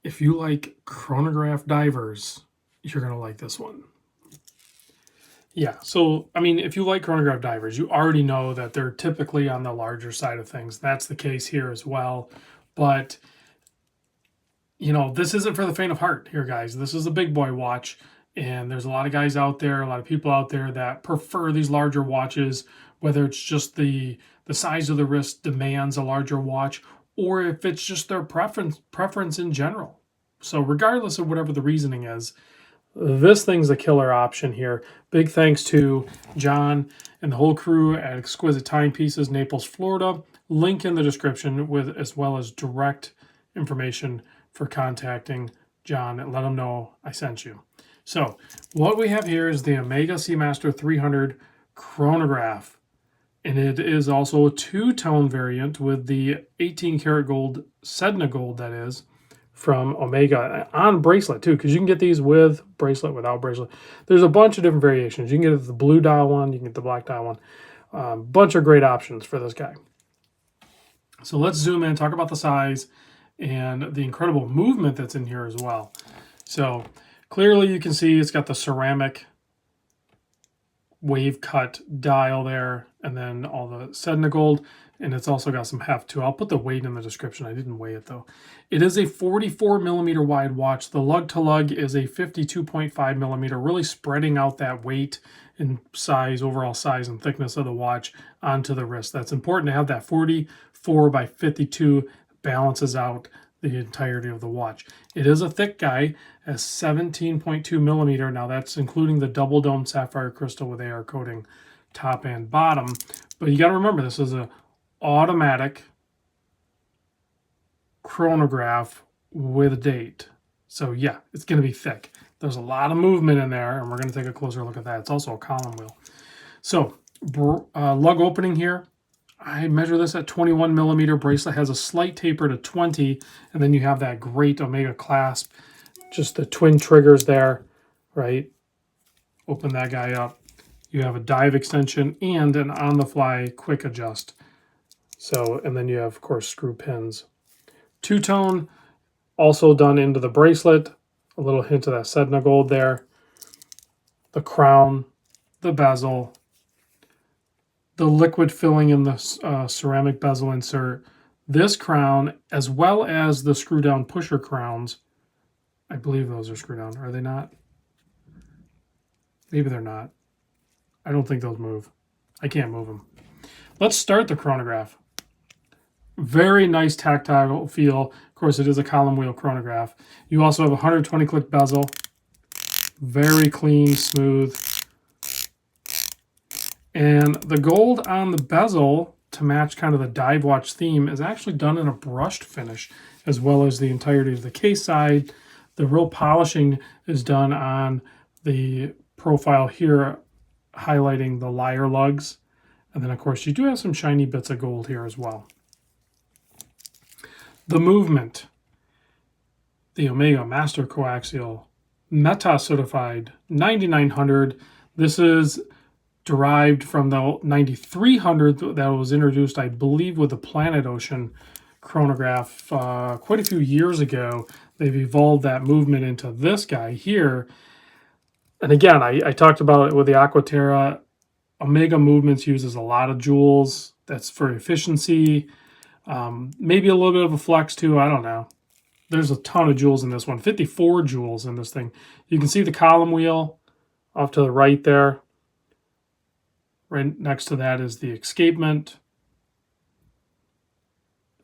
If you like chronograph divers, you're going to like this one. Yeah, so, I mean, if you like chronograph divers, you already know that they're typically on the larger side of things. That's the case here as well. But, you know, this isn't for the faint of heart here, guys. This is a big boy watch. And there's a lot of guys out there, a lot of people out there that prefer these larger watches, whether it's just the size of the wrist demands a larger watch, or if it's just their preference in general. So regardless of whatever the reasoning is, this thing's a killer option here. Big thanks to John and the whole crew at Exquisite Timepieces, Naples, Florida. Link in the description with as well as direct information for contacting John and let him know I sent you. So what we have here is the Omega Seamaster 300 chronograph. And it is also a two-tone variant with the 18 karat gold, Sedna gold that is, from Omega on bracelet too, because you can get these with bracelet, without bracelet. There's a bunch of different variations. You can get the blue dial one, you can get the black dial one. Bunch of great options for this guy. So let's zoom in, talk about the size and the incredible movement that's in here as well. So clearly you can see it's got the ceramic wave cut dial there, and then all the Sedna gold, and it's also got some heft too. I'll put the weight in the description. I didn't weigh it though. It is a 44 millimeter wide watch. The lug to lug is a 52.5 millimeter, really spreading out that weight and size, overall size and thickness of the watch onto the wrist. That's important to have that 44 by 52 balances out the entirety of the watch. It is a thick guy, as 17.2 millimeter. Now that's including the double dome sapphire crystal with AR coating top and bottom. But you got to remember, this is an automatic chronograph with a date. So yeah, it's going to be thick. There's a lot of movement in there, and we're going to take a closer look at that. It's also a column wheel. So lug opening here. I measure this at 21 millimeter. Bracelet has a slight taper to 20, and then you have that great Omega clasp. Just the twin triggers there, right? Open that guy up. You have a dive extension and an on-the-fly quick adjust. So, and then you have, of course, screw pins. Two-tone, also done into the bracelet. A little hint of that Sedna gold there. The crown, the bezel, the liquid filling in the ceramic bezel insert, this crown, as well as the screw-down pusher crowns. I believe those are screw-down. Are they not? Maybe they're not. I don't think those move. I can't move them. Let's start the chronograph. Very nice tactile feel. Of course, it is a column wheel chronograph. You also have a 120-click bezel. Very clean, smooth. And the gold on the bezel, to match kind of the dive watch theme, is actually done in a brushed finish, as well as the entirety of the case side. The real polishing is done on the profile here, highlighting the lyre lugs. And then, of course, you do have some shiny bits of gold here as well. The movement. The Omega Master Coaxial Meta Certified 9900. This is derived from the 9300 that was introduced, I believe, with the Planet Ocean chronograph quite a few years ago. They've evolved that movement into this guy here. And again, I talked about it with the Aquaterra. Omega Movements uses a lot of jewels. That's for efficiency. Maybe a little bit of a flex too. I don't know. There's a ton of jewels in this one. 54 jewels in this thing. You can see the column wheel off to the right there. Right next to that is the escapement.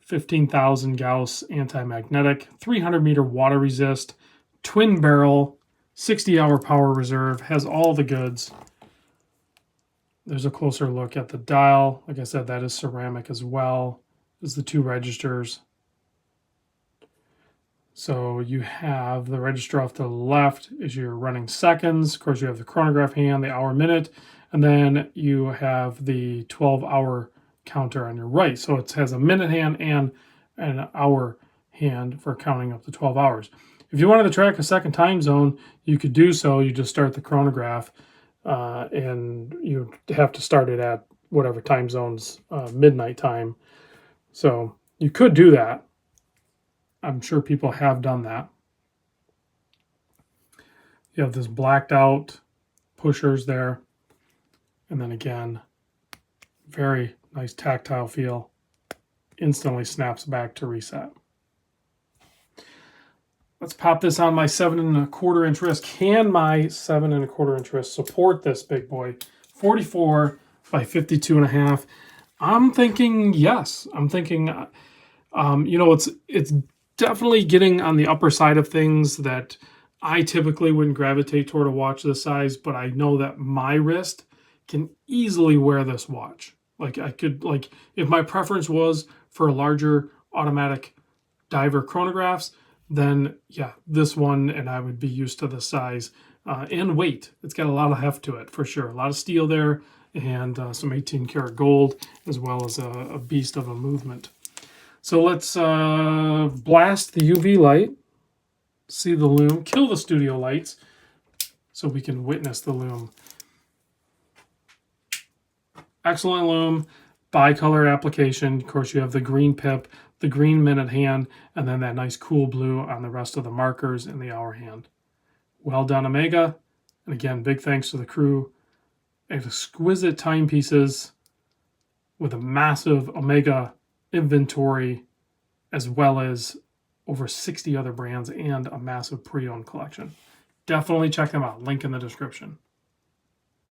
15,000 Gauss anti-magnetic. 300 meter water resist. Twin barrel. 60-hour power reserve. Has all the goods. There's a closer look at the dial. Like I said, that is ceramic as well as the two registers. So you have the register off to the left is your running seconds. Of course, you have the chronograph hand, the hour minute, and then you have the 12-hour counter on your right. So it has a minute hand and an hour hand for counting up to 12 hours. If you wanted to track a second time zone, you could do so. You just start the chronograph and you have to start it at whatever time zone's midnight time. So you could do that. I'm sure people have done that. You have this blacked out pushers there. And then again, very nice tactile feel. Instantly snaps back to reset. Let's pop this on my 7 1/4 inch wrist. Can my 7 1/4 inch wrist support this big boy? 44 by 52.5. I'm thinking yes. I'm thinking, you know, it's definitely getting on the upper side of things that I typically wouldn't gravitate toward a watch this size, but I know that my wrist can easily wear this watch. Like I could, like if my preference was for larger automatic diver chronographs, then yeah, this one, and I would be used to the size and weight. It's got a lot of heft to it for sure. A lot of steel there, and some 18 karat gold, as well as a beast of a movement. So let's blast the UV light, see the lume, kill the studio lights, so we can witness the lume. Excellent lume, bicolor application. Of course, you have the green pip, the green minute hand, and then that nice cool blue on the rest of the markers in the hour hand. Well done, Omega. And again, big thanks to the crew. Exquisite timepieces with a massive Omega inventory, as well as over 60 other brands and a massive pre-owned collection. Definitely check them out. Link in the description.